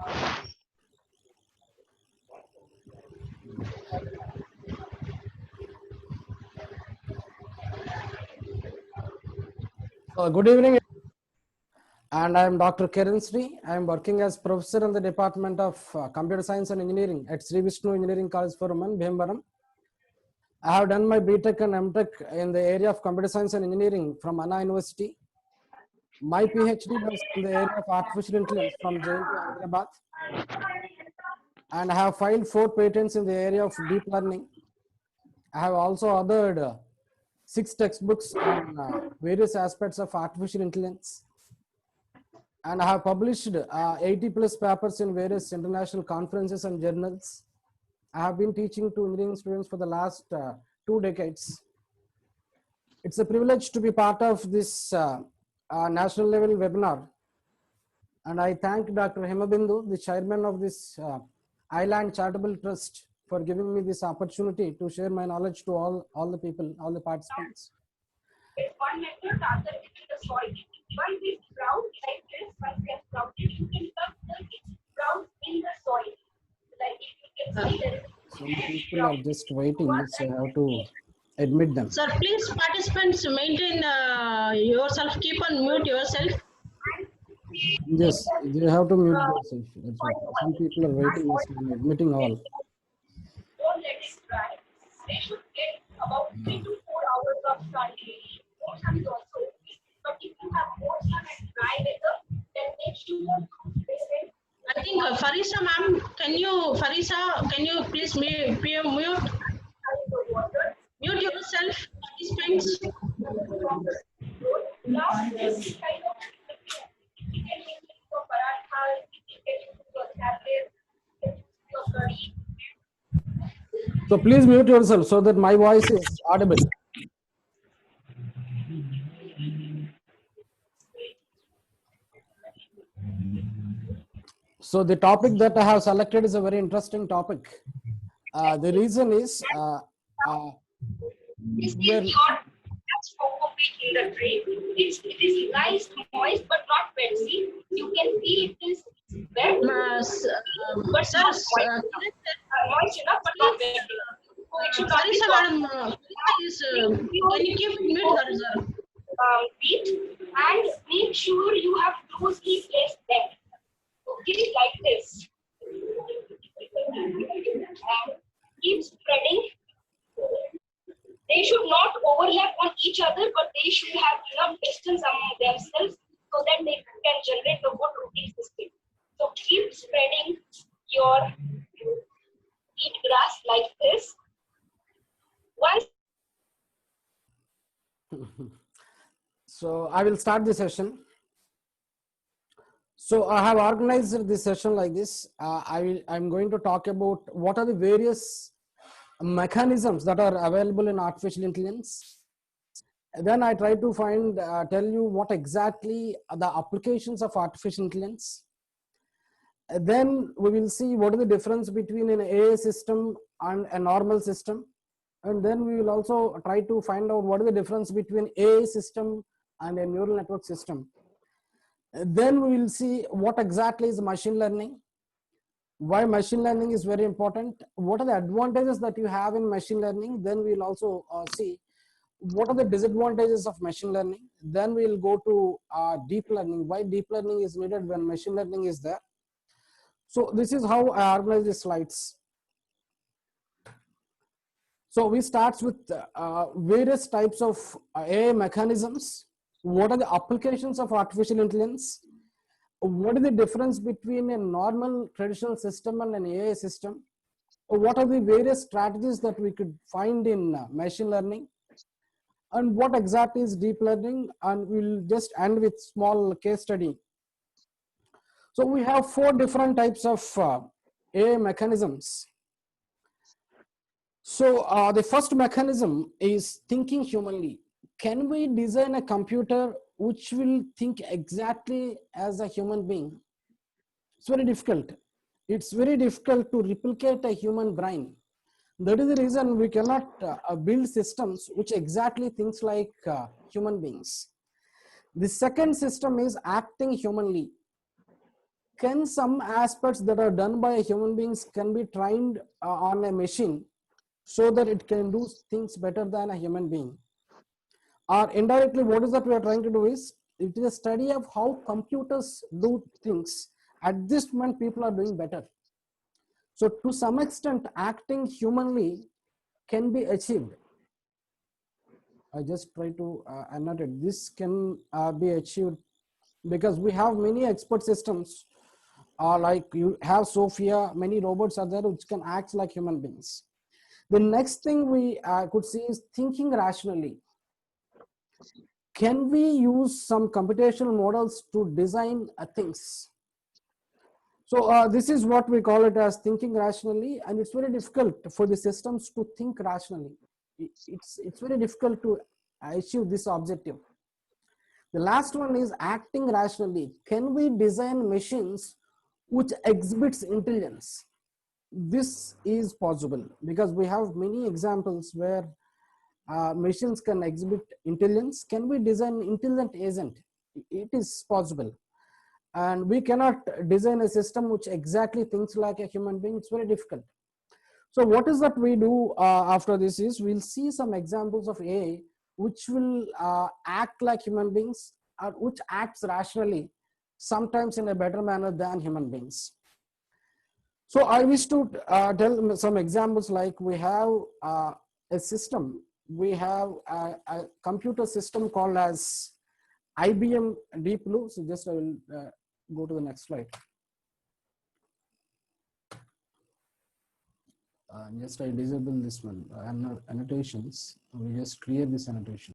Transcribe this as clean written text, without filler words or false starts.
Good evening, and I am Dr. Kiran Sri. I am working as professor in the Department of Computer Science and Engineering at Sri Vishnu Engineering College for Women, Bhimbaram. I have done my BTech and MTech in the area of Computer Science and Engineering from Anna University. My PhD was in the area of artificial intelligence from JNU Hyderabad. And I have filed 4 patents in the area of deep learning. I have also authored 6 textbooks on various aspects of artificial intelligence. And I have published 80 plus papers in various international conferences and journals. I have been teaching to engineering students for the last 2 decades. It's a privilege to be part of this national level webinar. And I thank Dr. Hemabindu, the chairman of this Island Charitable Trust, for giving me this opportunity to share my knowledge to all the people, all the participants. One method, the other is the soil. Once it's brown like this, once they are sprouted, you can put the brown in the soil. Like if you can see there is some people are just waiting, so I have to admit them. Sir, please participants maintain yourself, keep on mute yourself. Yes, you have to mute yourself. That's what. Some people are waiting, so I'm admitting all. don't let it dry. They should get about 3 to 4 hours of sun daily. More sun is also okay. But if you have more sun and dry weather, then make sure I think Farisa ma'am, can you please mute yourself, participants? Now this kind of you can use it for parathas, you can use it for salads, you can use it for curry. So please mute yourself so that my voice is audible. So the topic that I have selected is a very interesting topic. The reason is This is your coconut in the tray. It is nice, moist, but not wet. See, you can see it is wet, but Sir, not moist enough, but not wet enough. So it should not be Farisa soft. madam, can you keep mute her, sir? Wheat, and make sure you have closely placed them. Okay, like this. Keep spreading. They should not overlap on each other, but they should have enough distance among themselves so that they can generate the good rooting system. So keep spreading your wheat grass like this. Once So I will start the session. So I have organized this session like this. I'm going to talk about what are the various mechanisms that are available in artificial intelligence. Then I try to tell you what exactly are the applications of artificial intelligence. Then we will see what is the difference between an AI system and a normal system. And then we will also try to find out what is the difference between AI system and a neural network system. Then we will see what exactly is machine learning, why machine learning is very important, what are the advantages that you have in machine learning. Then we will also see what are the disadvantages of machine learning. Then we will go to deep learning, why deep learning is needed when machine learning is there. So this is how I organize the slides. So we start with various types of AI mechanisms. What are the applications of artificial intelligence? What is the difference between a normal traditional system and an AI system? What are the various strategies that we could find in machine learning? And what exactly is deep learning? And we'll just end with small case study. So we have 4 different types of AI mechanisms. So the first mechanism is thinking humanly. Can we design a computer which will think exactly as a human being? It's very difficult. It's very difficult to replicate a human brain. That is the reason we cannot build systems which exactly thinks like human beings. The second system is acting humanly. can some aspects that are done by human beings can be trained on a machine so that it can do things better than a human being? Or indirectly, what is that we are trying to do is, it is a study of how computers do things. At this moment, people are doing better. So to some extent, acting humanly can be achieved. I just try to annotate. This can be achieved because we have many expert systems, like you have Sophia, many robots are there which can act like human beings. The next thing we could see is thinking rationally. Can we use some computational models to design things? So this is what we call it as thinking rationally, and it's very difficult for the systems to think rationally. It's very difficult to achieve this objective. The last one is acting rationally. Can we design machines which exhibits intelligence? This is possible because we have many examples where machines can exhibit intelligence. Can we design intelligent agent? It is possible. And we cannot design a system which exactly thinks like a human being. It's very difficult. So what is that we do after this is, we'll see some examples of AI which will act like human beings, or which acts rationally, sometimes in a better manner than human beings. So I wish to tell some examples, like we have a system, we have a computer system called as IBM Deep Blue. So just I will go to the next slide. Just I disable this one, annotations. We just clear this annotation.